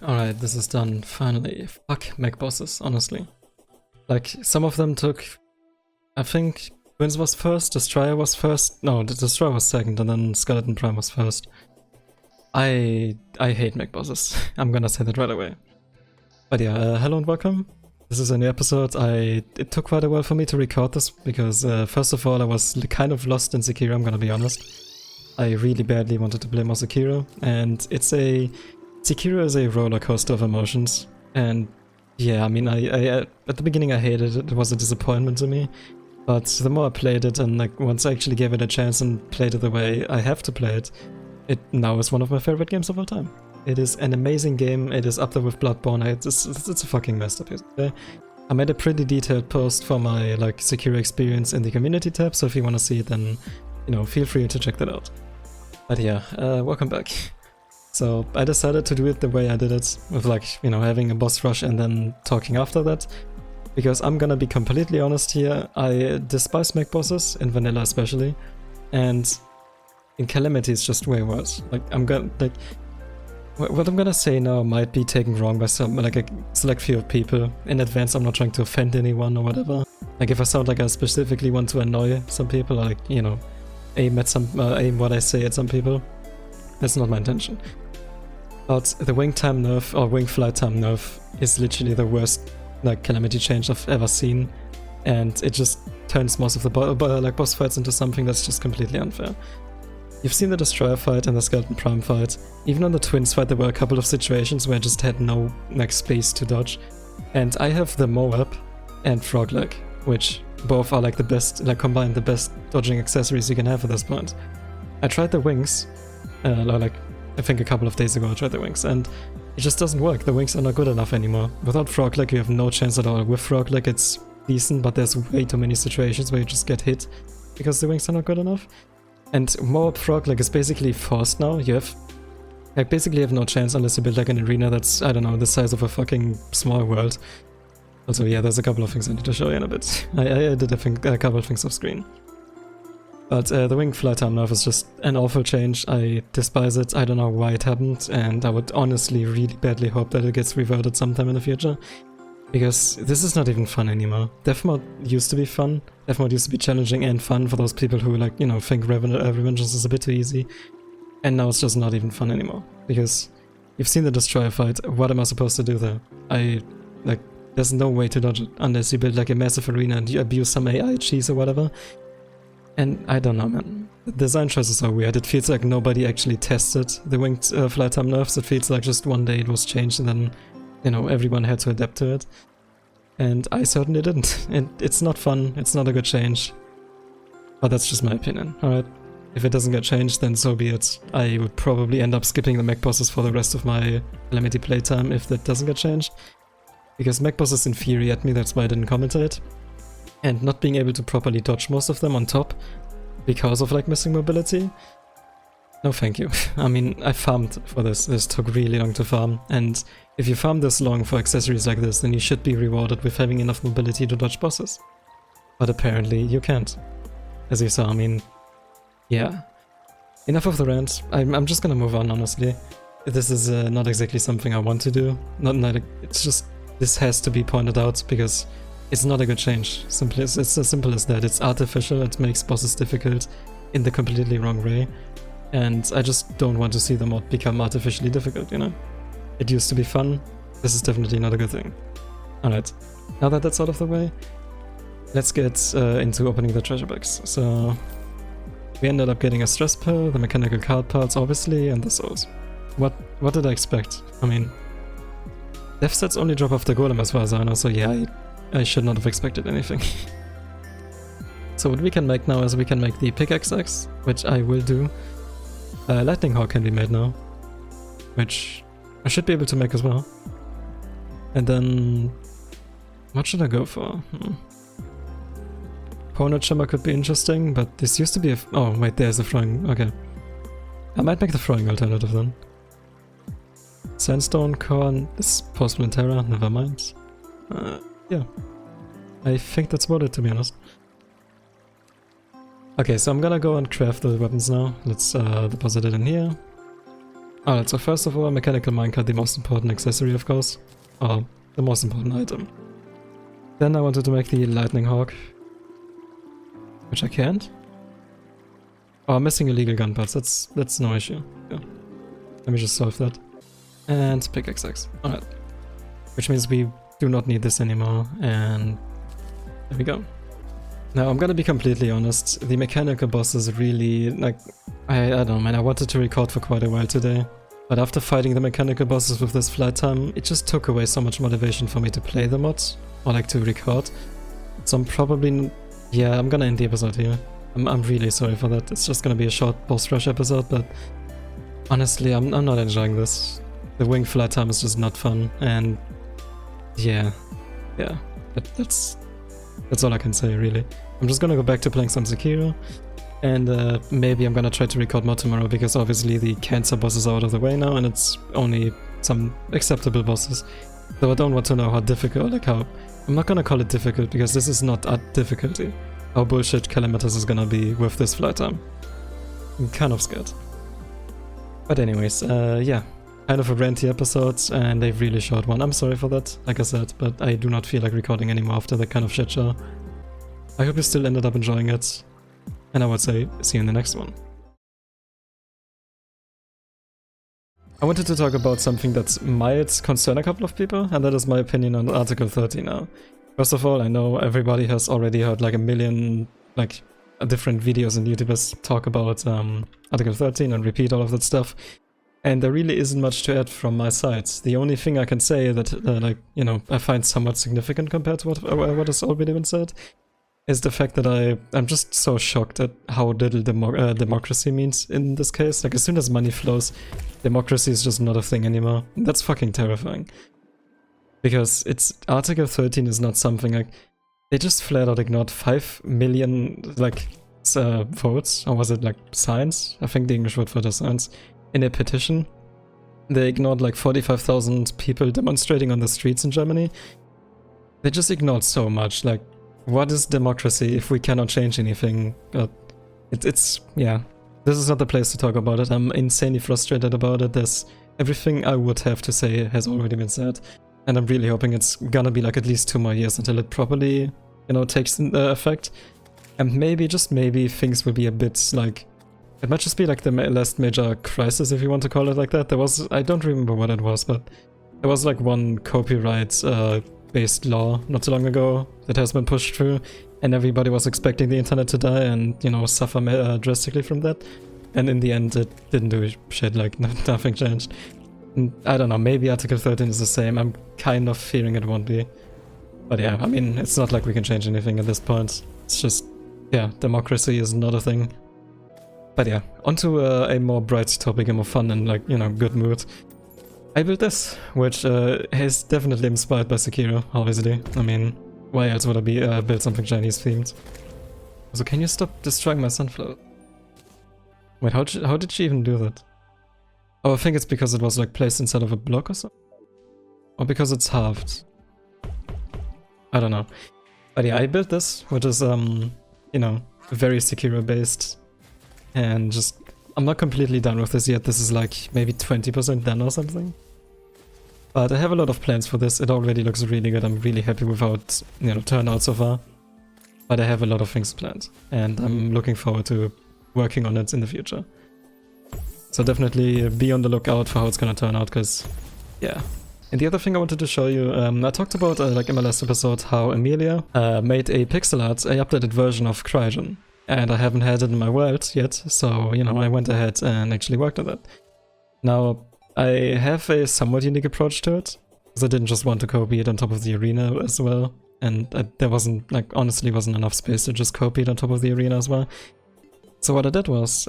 Alright, this is done, finally. Fuck mech bosses, honestly. Like, some of them took... I think Twins was first, Destroyer was first... No, the Destroyer was second, and then Skeleton Prime was first. I hate mech bosses. I'm gonna say that right away. But yeah, hello and welcome. This is a new episode. It took quite a while for me to record this, because first of all I was kind of lost in Sekiro, I'm gonna be honest. I really badly wanted to play more Sekiro, and Sekiro is a roller coaster of emotions, and yeah, I mean, I at the beginning I hated it, it was a disappointment to me, but the more I played it, and like once I actually gave it a chance and played it the way I have to play it, it now is one of my favorite games of all time. It is an amazing game, it is up there with Bloodborne, it's a fucking masterpiece. Okay? I made a pretty detailed post for my like Sekiro experience in the community tab, so if you want to see it, then, you know, feel free to check that out. But yeah, welcome back. So I decided to do it the way I did it, with like, you know, having a boss rush and then talking after that. Because I'm gonna be completely honest here, I despise mech bosses, in vanilla especially, and in Calamity it's just way worse. Like, what I'm gonna say now might be taken wrong by some, like a select few of people. In advance, I'm not trying to offend anyone or whatever. Like, if I sound like I specifically want to annoy some people, like, you know, aim what I say at some people, that's not my intention. But the wing time nerf, or wing flight time nerf, is literally the worst like Calamity change I've ever seen, and it just turns most of the boss fights into something that's just completely unfair. You've seen the Destroyer fight and the Skeleton Prime fight. Even on the Twins fight there were a couple of situations where I just had no like space to dodge. And I have the Moab and Frog Leg, which both are like the best, like combined the best dodging accessories you can have at this point. I tried the wings, like I think a couple of days ago I tried the wings, and it just doesn't work. The wings are not good enough anymore. Without Frog Leg you have no chance at all. With Frog Leg it's decent, but there's way too many situations where you just get hit because the wings are not good enough. And Moab Frog Leg is basically forced now. You have, like, basically have no chance unless you build like an arena that's, I don't know, the size of a fucking small world. Also, yeah, there's a couple of things I need to show you in a bit. I did a couple of things off screen. But the wing flight time nerf is just an awful change. I despise it. I don't know why it happened, and I would honestly really badly hope that it gets reverted sometime in the future. Because this is not even fun anymore. Death mode used to be fun. Death mode used to be challenging and fun for those people who, like, you know, think Revengeance is a bit too easy. And now it's just not even fun anymore. Because you've seen the Destroyer fight. What am I supposed to do there? There's no way to dodge it unless you build like a massive arena and you abuse some AI cheese or whatever. And I don't know, man. The design choices are weird. It feels like nobody actually tested the winged flight time nerfs. It feels like just one day it was changed and then, you know, everyone had to adapt to it. And I certainly didn't. It's not fun, it's not a good change. But that's just my opinion, alright? If it doesn't get changed, then so be it. I would probably end up skipping the mech bosses for the rest of my Calamity playtime if that doesn't get changed. Because mech bosses infuriate me, that's why I didn't commentate. And not being able to properly dodge most of them on top, because of like missing mobility. No thank you. I mean, I farmed for this. This took really long to farm, and if you farm this long for accessories like this, then you should be rewarded with having enough mobility to dodge bosses. But apparently you can't. As you saw, I mean, yeah. Enough of the rant. I'm just gonna move on, honestly. This is not exactly something I want to do. It's just, this has to be pointed out because it's not a good change. It's as simple as that. It's artificial, it makes bosses difficult in the completely wrong way. And I just don't want to see the mod become artificially difficult, you know? It used to be fun, this is definitely not a good thing. Alright, now that that's out of the way, let's get into opening the treasure bags. So, we ended up getting a stress pill, the mechanical card parts obviously, and the souls. What did I expect? I mean, death sets only drop off the golem as far as I know, so yeah, I should not have expected anything. So what we can make now is we can make the pickaxe axe, which I will do. Lightning Hawk can be made now, which I should be able to make as well. And then, what should I go for? Ponut Shimmer could be interesting, but this used to be a... oh wait, there's the throwing, okay. I might make the throwing alternative then. Sandstone Corn is possible in Terra, never mind. Yeah. I think that's about it, to be honest. Okay, so I'm gonna go and craft the weapons now. Let's deposit it in here. Alright, so first of all, mechanical minecart, the most important accessory, of course. Or the most important item. Then I wanted to make the lightning hawk. Which I can't. Oh, I'm missing illegal gun parts, that's no issue. Yeah. Let me just solve that. And pickaxe X. Alright. Which means we do not need this anymore, and there we go. Now, I'm gonna be completely honest, the mechanical bosses really, like, I don't know, man, I wanted to record for quite a while today, but after fighting the mechanical bosses with this flight time, it just took away so much motivation for me to play the mods, or like to record. So I'm probably, yeah, I'm gonna end the episode here. I'm really sorry for that, it's just gonna be a short boss-rush episode, but honestly, I'm not enjoying this. The wing flight time is just not fun, and yeah, that's all I can say, really. I'm just gonna go back to playing some Sekiro, and maybe I'm gonna try to record more tomorrow, because obviously the cancer bosses are out of the way now, and it's only some acceptable bosses. Though I don't want to know how difficult, like how... I'm not gonna call it difficult, because this is not a difficulty. How bullshit Calamity is gonna be with this flight time. I'm kind of scared. But anyways, yeah. Kind of a ranty episode, and a really short one. I'm sorry for that, like I said, but I do not feel like recording anymore after that kind of shit show. I hope you still ended up enjoying it, and I would say, see you in the next one. I wanted to talk about something that might concern a couple of people, and that is my opinion on Article 30 now. First of all, I know everybody has already heard like a million, like, different videos and YouTubers talk about Article 13 and repeat all of that stuff. And there really isn't much to add from my side. The only thing I can say that, like, you know, I find somewhat significant compared to what has already been said, is the fact that I'm just so shocked at how little democracy means in this case. Like, as soon as money flows, democracy is just not a thing anymore. And that's fucking terrifying. Because Article 13 is not something like... They just flat out ignored 5 million, like, votes, or was it, like, signs? I think the English word for the signs. In a petition. They ignored like 45,000 people demonstrating on the streets in Germany. They just ignored so much. Like, what is democracy if we cannot change anything? It's yeah. This is not the place to talk about it. I'm insanely frustrated about it. There's everything I would have to say has already been said. And I'm really hoping it's gonna be like at least 2 more years until it properly, you know, takes effect. And maybe, just maybe, things will be a bit like... It might just be like the last major crisis, if you want to call it like that. There was, I don't remember what it was, but there was like one copyright-based law not too long ago that has been pushed through, and everybody was expecting the internet to die and, you know, suffer drastically from that. And in the end, it didn't do shit, like nothing changed. And I don't know, maybe Article 13 is the same. I'm kind of fearing it won't be. But yeah, I mean, it's not like we can change anything at this point. It's just, yeah, democracy is not a thing. But yeah, onto a more bright topic, a more fun and, like, you know, good mood. I built this, which is definitely inspired by Sekiro, obviously. I mean, why else would I build something Chinese themed? So can you stop destroying my sunflower? Wait, how did she even do that? Oh, I think it's because it was like placed inside of a block or something? Or because it's halved? I don't know. But yeah, I built this, which is, you know, very Sekiro based. And just, I'm not completely done with this yet. This is like maybe 20% done or something. But I have a lot of plans for this. It already looks really good. I'm really happy with how it, you know, turned out so far. But I have a lot of things planned. And I'm looking forward to working on it in the future. So definitely be on the lookout for how it's gonna turn out, because, yeah. And the other thing I wanted to show you, I talked about, like in my last episode, how Amelia made a pixel art, a updated version of Cryogen. And I haven't had it in my world yet, so, you know, I went ahead and actually worked on that. Now, I have a somewhat unique approach to it, because I didn't just want to copy it on top of the arena as well, and there wasn't, like, honestly wasn't enough space to just copy it on top of the arena as well. So what I did was,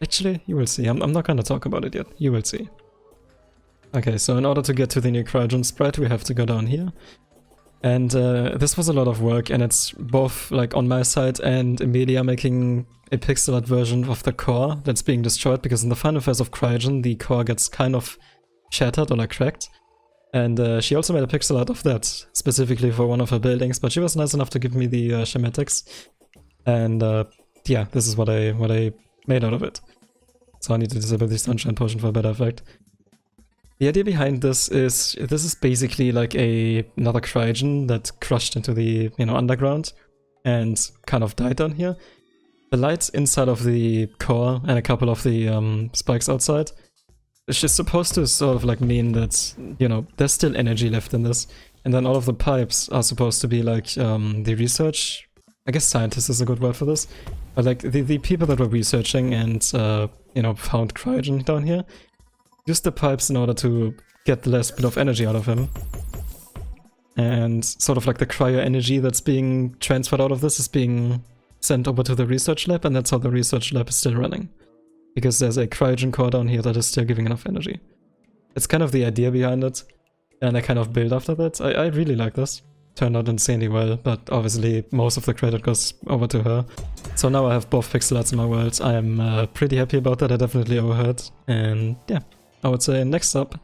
actually, you will see, I'm not gonna talk about it yet, you will see. Okay, so in order to get to the new Cryogen sprite, we have to go down here. And this was a lot of work, and it's both like on my side and Amelia making a pixel art version of the core that's being destroyed, because in the final phase of Cryogen the core gets kind of shattered or like cracked. And she also made a pixel art of that, specifically for one of her buildings, but she was nice enough to give me the schematics. And yeah, this is what I made out of it. So I need to disable the Sunshine Potion for a better effect. The idea behind this is basically like another Cryogen that crushed into the, underground and kind of died down here. The lights inside of the core and a couple of the spikes outside, it's just supposed to sort of like mean that, there's still energy left in this. And then all of the pipes are supposed to be like the research. I guess scientist is a good word for this. But like the people that were researching and, found Cryogen down here, used the pipes in order to get the last bit of energy out of him. And sort of like the cryo energy that's being transferred out of this is being sent over to the research lab, and that's how the research lab is still running. Because there's a cryogen core down here that is still giving enough energy. It's kind of the idea behind it, and I kind of build after that. I really like this. Turned out insanely well, but obviously most of the credit goes over to her. So now I have both pixel arts in my world. I am pretty happy about that. I definitely owe her it. And yeah, I would say next up